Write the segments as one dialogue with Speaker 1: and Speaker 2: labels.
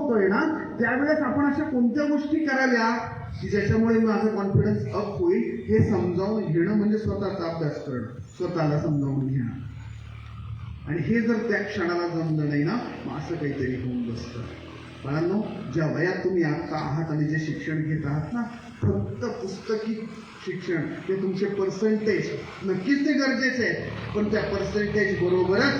Speaker 1: होतोय ना त्यावेळेस आपण अशा कोणत्या गोष्टी कराव्या की ज्याच्यामुळे माझा कॉन्फिडन्स अप होईल हे समजावून घेणं म्हणजे स्वतःचा अभ्यास करणं, स्वतःला समजावून घेणं. आणि हे जर त्या क्षणाला जमलं नाही ना मग असं काहीतरी होऊन बसतं. बाळांनो, ज्या वयात तुम्ही आता आहात आणि जे शिक्षण घेत आहात ना, फक्त पुस्तकी शिक्षण ते तुमचे पर्सेंटेज नक्कीच ते गरजेचे आहे, पण त्या पर्सेंटेज बरोबरच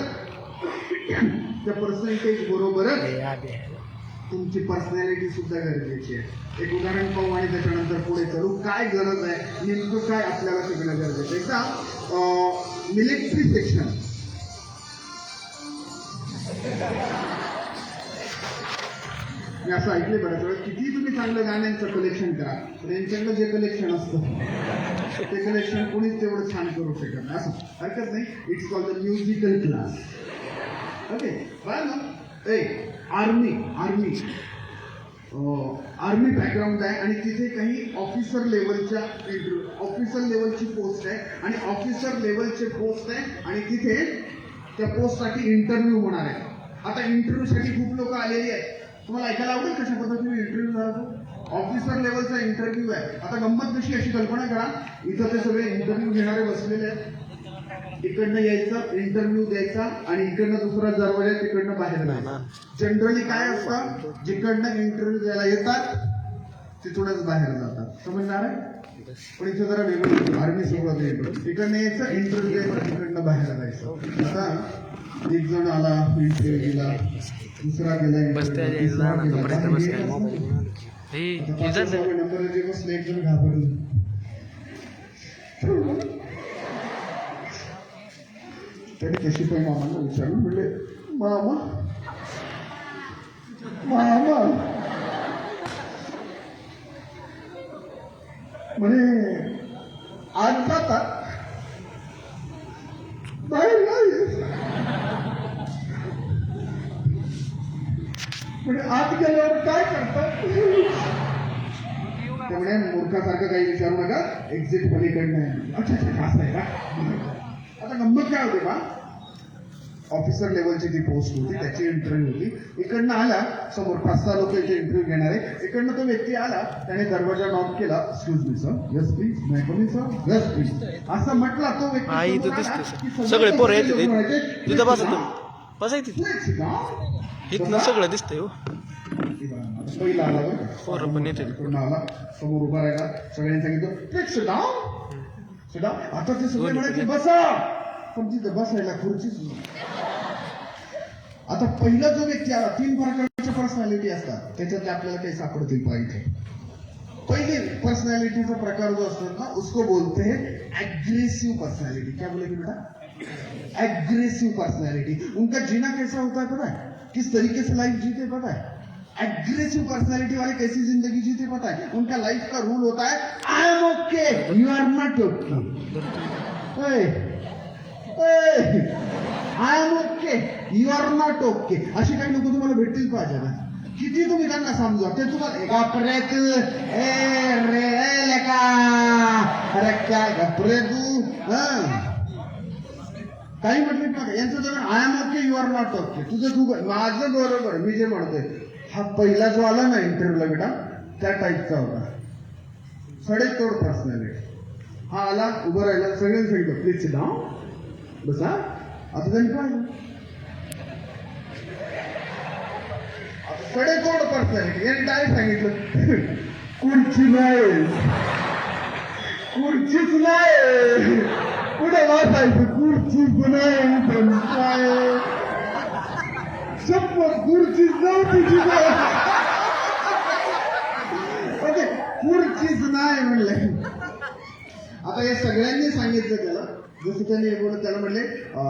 Speaker 1: तुमची पर्सनॅलिटी सुद्धा गरजेची आहे. एक उदाहरण पाहू आणि त्याच्यानंतर पुढे चालू. काय गरज आहे, नेमकं काय आपल्याला शिकणं गरजेचं आहे का? मिलिटरी सेक्शन, मी असं ऐकले बऱ्याच वेळा, किती तुम्ही चांगलं गाण्यांचं कलेक्शन करा पण यांच्याकडे जे कलेक्शन असतं ते कलेक्शन कोणीच तेवढं छान करू शकत नाही. असं हरकत नाही, it's called the musical class. Okay, army background आहे आणि तिथे काही ऑफिसर लेवलची पोस्ट आहे आणि ऑफिसर लेवलचे पोस्ट आहे आणि तिथे त्या पोस्टसाठी इंटरव्ह्यू होणार आहे. आता इंटरव्ह्यूसाठी खूप लोक आलेली आहेत. तुम्हाला ऐकायला आवडेल कशा पद्धतीने इंटरव्ह्यू झाला तो? ऑफिसर लेवलचा इंटरव्ह्यू आहे. आता गंमत कशी, अशी कल्पना करा, इथं ते सगळे इंटरव्ह्यू घेणारे बसलेले आहेत. इकडनं यायचं, इंटरव्ह्यू द्यायचा आणि इकडनं दुसरा दरवाजा, तिकडनं बाहेर जायचं. जनरली काय असतं, जिकडनं इंटरव्ह्यू द्यायला येतात तिथूनच बाहेर जातात. समजणार आहे? पण इथे जरा वेगळं, आर्मी सोबत येतो. इकडनं यायचं, इंटरव्ह्यू द्यायचं, तिकडनं बाहेर जायचं. आता एक जण आला इंटरव्ह्यू दिला, दुसरा गेला नंबर जे बसले एक जण घाबरले. त्याने कशी पण मामाला विचारलं, म्हणले मामा म्हणे आज जातात बाहेर नाही म्हणजे आत गेल्यावर काय करतात? त्यामुळे मूर्खासारखं काही विचारू नका, एक्झिट पलीकडनं आहे. अच्छा असं आहे का? आता गंमत काय होते बा, ऑफिसर लेवलची जी पोस्ट होती त्याची इंटरव्ह्यू होती. इकडनं आला, समोर 5-6 लोक इथे इंटरव्ह्यू घेणार आहे. इकडनं तो व्यक्ती आला, त्याने दरवाजा नॉक केला, excuse me sir, yes please, my coming sir, yes please असं म्हटलं. तो व्यक्ती
Speaker 2: सगळे पोरं येते तिथं बसायचं इथनं सगळं दिसतंय हो.
Speaker 1: पहिला आला
Speaker 2: पोरं पण येते,
Speaker 1: आला, समोर उभा राहिला, सगळ्यांनी सांगितलं आता ते सगळे म्हणायचे बसा, पण तिथं बसायला खुर्चीच नाही. आता पहिला जो व्यक्ती आला, 3 प्रकारच्या पर्सनॅलिटी असतात, त्याच्यातले आपल्याला काही सापडतील पाहिजे. पहले पर्सनैलिटी का प्रकार जो असतो ना उसको बोलते हैं एग्रेसिव पर्सनैलिटी. क्या बोलेंगे बेटा? Aggressive personality. उनका जीना कैसा होता है पता है? किस तरीके से लाइफ जीते पता है? एग्रेसिव पर्सनैलिटी वाले कैसी जिंदगी जीते पता है? उनका लाइफ का रूल होता है I am okay, you are not okay. I am okay, you are not okay. अशी काही लोक तुम्हाला भेटतील पाहिजे ना. किती तुम्ही त्यांना समजा, ते तुम्हाला घाबरे तू, अरे काय घाबरे तू, काही म्हटलं का यांचं जर I am okay, you are not okay. तुझं तू माझं बरोबर, मी जे म्हणतोय. हा पहिला जो आला ना इंटरव्ह्यूला बेटा, त्या टाईपचा होता, सडेतोड पर्सनॅलिटी. हा आला, उभं राहिला, सगळ्यांनी सांगितलं प्लीज सिट डाऊन, बसा. आता त्यांनी काय सडेतोड पर्सनॅलिटी. यांनी काय सांगितलं, खुर्ची नाही, खुर्चीच नाही, कुठे वाचायचं, खुर्चीच नाही, पण काय शपथ खुर्चीच नव्हती तिथे, खुर्चीच नाही म्हणले. आता या सगळ्यांनी सांगितलं त्याला, जसं त्यांनी बोलत त्याला म्हणले हा,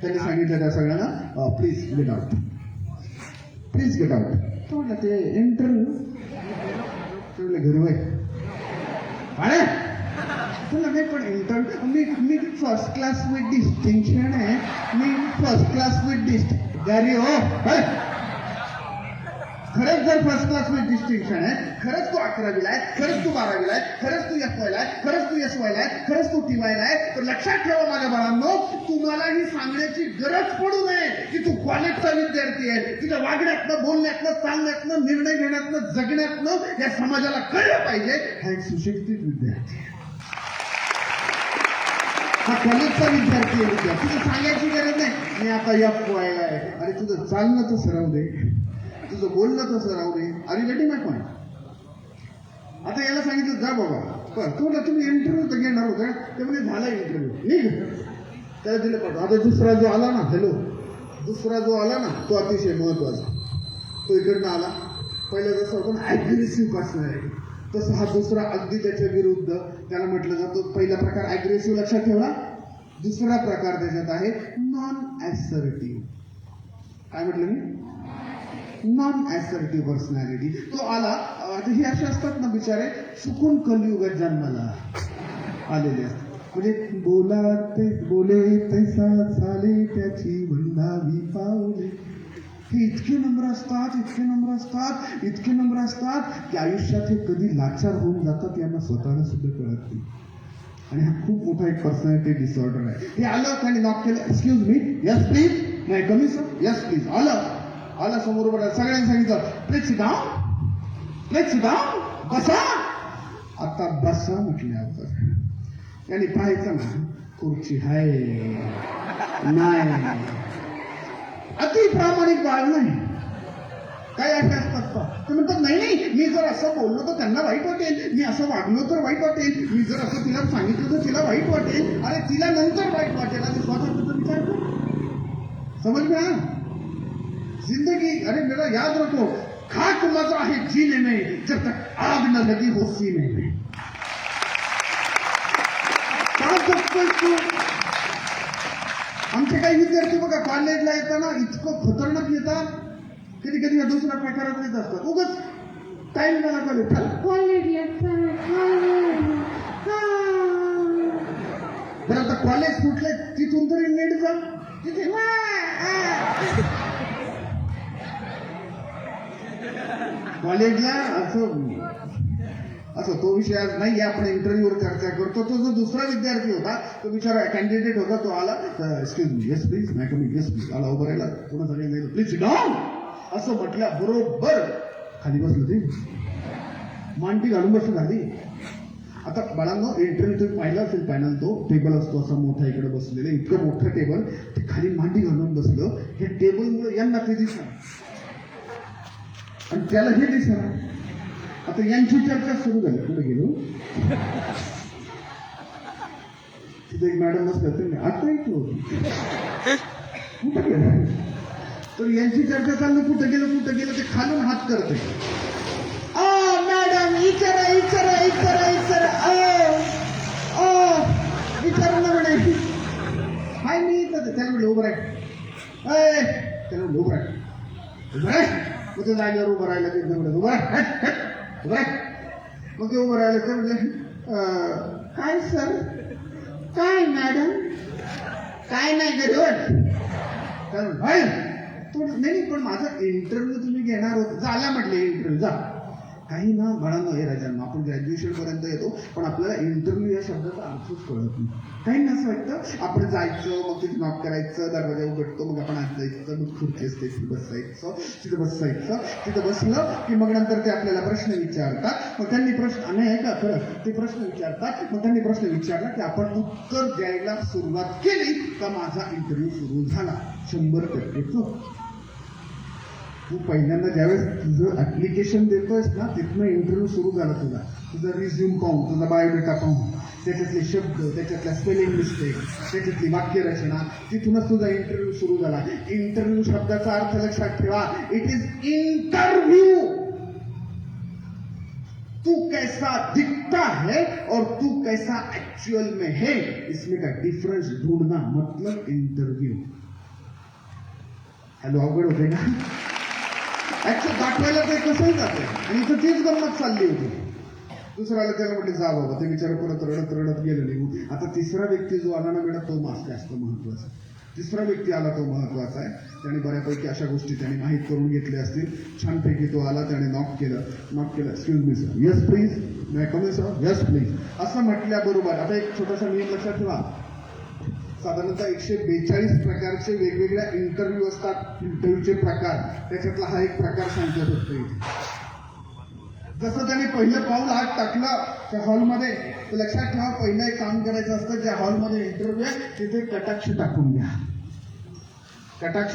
Speaker 1: त्यांनी सांगितलं त्या सगळ्यांना please get out, please get out. तो म्हटलं ते इंटरव्ह्यू तुला घरी वय अरे तुला नाही पण interview me first class with distinction आहे, मी फर्स्ट क्लास विथ घरी हो खरंच अंदर फर्स्ट क्लास में डिस्टिंक्शन है, खरंच तू 11वीला आहे, खरंच तू 12वीला आहे, खरंच तू FYला आहे, खरंच तू SYला आहे, खरंच तू TYला आहे, तर लक्षात ठेवा माझ्या बाळांनो, तुम्हाला ही सांगण्याची गरज पडू नये की तू कॉलेजचा विद्यार्थी आहे. तुझ्या वागण्यातनं, बोलण्यातनं, चालण्यातनं, निर्णय घेण्यातनं, जगण्यातनं या समाजाला कळलं पाहिजे हा एक सुशिक्षित विद्यार्थी आहे. हा कॉलेजचा विद्यार्थी आहे. विद्यार्थी तुझं सांगायची गरज नाही मी आता FYला आहे. अरे तुझं चालणं तर सराव दे, तुझं बोलणं तर सराव दे. अरे गेटिंग माय पॉईंट. आता याला सांगितलं जा बाबा, पण तुम्ही इंटरव्ह्यू तर घेणार होता, ते म्हणजे झाला इंटरव्ह्यू, निघ. त्याला दिलं पाठव. आता दुसरा जो आला ना, दुसरा जो आला ना, तो अतिशय महत्वाचा. तो इकडनं आला. पहिला जसं होतं ना ऍग्रेसिव्ह पर्सनॅलिटी, तसं हा दुसरा अगदी त्याच्या विरुद्ध. त्याला म्हटलं जातं पहिला प्रकार ऍग्रेसिव्ह, लक्षात ठेवला. दुसरा प्रकार त्याच्यात आहे नॉन ऍसर्टिव्ह. काय म्हटलं मी? Non ऍसर्टिव्ह personality. तो आला. आता हे असे असतात ना बिचारे, चुकून कलियुगात जन्माला आलेले असतात. म्हणजे बोले तैसा झाले त्याची वंदावी पावले. हे इतके नम्र असतात, इतके नम्र असतात की आयुष्यात हे कधी लाचार होऊन जातात यांना स्वतःला सुद्धा कळत नाही. आणि हा खूप मोठा एक पर्सनॅलिटी डिसऑर्डर आहे. हे आलं त्यांनी नॉक केलं, एक्सक्यूज मी, यस प्लीज, नाही कमी सर, यस प्लीज. आलं समोर बघा, सगळ्यांनी सांगितलं प्लीज सिट डाऊन, बसा. आता बसा म्हटल्यावर यांनी पाहायचं ना, खुर्ची हाय नाही. अति प्रामाणिक बाळ नाही. काय असे असतात ते म्हणतात नाही मी जर असं बोललो तर त्यांना वाईट वाटेल, मी असं वागलो तर वाईट वाटेल, मी जर असं तिला सांगितलं तर तिला वाईट वाटेल. अरे तिला नंतर वाईट वाटेल आणि स्वतःचा विचार कर. समज में जिंदगी, अरे मेरा याद रखो, खाक मजा है जीने में जब तक आग न लगी हो सीने में. आमचे काही विद्यार्थी बघा कॉलेजला येताना इतकं खतरनाक येतात, कधी कधी या दुसऱ्या प्रकारात येत असतात. उगाच टाइम झाला कॉलेजला. बरं आता कॉलेज कुठले, तिथून तरी नीट जा. तिथे कॉलेजला असं तो विषय आज नाही, आपण इंटरव्ह्यूवर चर्चा करतो. तो जो दुसरा विद्यार्थी होता, तो बिचारा कॅन्डिडेट होता, तो आला, एक्सक्यूज मी, येस प्लीज, नाही कमी, येस प्लीज. आला उभं राहिला, पुन्हा सगळे प्लीज डाऊन असं म्हटलं बरोबर खाली बसलं, ते मांडी घालून बसलं खाली. आता बाळांनो इंटरव्ह्यू तुम्ही पाहिला असेल पॅनल, तो टेबल असतो असा मोठा इकडे बसलेला, इतकं मोठं टेबल, ते खाली मांडी घालून बसलं. हे टेबलमुळे यांना ते दिसणार आणि त्याला हे दिसणार. आता यांची चर्चा सुरू झाली. कुठे गेलो तिथे एक मॅडम बसल्या, आता येतो कुठे गेलं, तर यांची चर्चा चालली, कुठे गेलं ते खालून हात करते. मॅडम विचारा ना म्हणे. हाय मी त्याला म्हटलं उभं राह, त्याला म्हटलं उभं राह. मग ते जागेवर उभं राहिलं, ते म्हटलं उभं राह. मग ते उभं राहिलं, ते म्हटलं काय सर, काय मॅडम, काय नाही गडबड. नाही पण माझा इंटरव्ह्यू तुम्ही घेणार होत. झाला म्हटले इंटरव्ह्यू, जा. काही ना बाळांनो, हे राजांना आपण ग्रॅज्युएशन पर्यंत येतो, पण आपल्याला इंटरव्ह्यू या शब्दाचा अर्थच कळत नाही. काही असं वाटतं आपण जायचं, मग तिथे नॉक करायचं, दरवाजा उघडतो, मग आपण आत जायचं, मग खुर्ची असते तिथे बसायचं. तिथं बसलं की मग नंतर ते आपल्याला प्रश्न विचारतात. मग त्यांनी प्रश्न नाही का खरं, ते प्रश्न विचारतात. मग त्यांनी प्रश्न विचारला की आपण उत्तर द्यायला सुरुवात केली का माझा इंटरव्ह्यू सुरू झाला. 100% तू पहिल्यांदा ज्यावेळेस तुझं ऍप्लिकेशन देतोयस ना, तिथनं इंटरव्ह्यू सुरू झाला तुझा. तुझा रिझ्यूम पाहून, तुझा बायोडेटा पाहून, त्याच्यातले शब्द, त्याच्यातल्या स्पेलिंग मिस्टेक, त्याच्यातली वाक्यरचना, तिथूनच तुझा इंटरव्ह्यू सुरू झाला. इंटरव्ह्यू शब्दाचा अर्थ लक्षात ठेवा, इट इज इंटरव्ह्यू. तू कैसा दिखता है और तू कैसा एक्चुअल में है, इसमें का डिफरेंस ढूंढना मतलब इंटरव्ह्यू. हॅलो, अवघड होते का? ऍक्च्युअली दाखवायला ते कसंही जाते. आणि इथं तीच गंमत चालली होती. दुसऱ्याला त्याला म्हटले जा बाबा, ते विचार परत रडत गेलं निघून. आता तिसरा व्यक्ती जो आला ना बेटा, तो जास्त महत्वाचा. तिसरा व्यक्ती आला तो महत्वाचा आहे. त्याने बऱ्यापैकी अशा गोष्टी त्याने माहीत करून घेतल्या असतील. छानपैकी तो आला, त्याने नॉक केलं. Excuse me sir, yes please, may come in sir, yes please असं म्हटल्याबरोबर आता एक छोटासा नियम लक्षात ठेवा. साधारणतः 142 प्रकारचे वेगवेगळ्या इंटरव्ह्यू असतात. इंटरव्ह्यूचे प्रकार, त्याच्यातला हा एक प्रकार सांगतो फक्त इथे. जसं त्याने पहिलं पाऊल हात टाकलं त्या हॉलमध्ये, तर लक्षात ठेवा पहिलं एक काम करायचं असतं. ज्या हॉलमध्ये इंटरव्ह्यू आहे तिथे कटाक्ष टाकून घ्या. कटाक्ष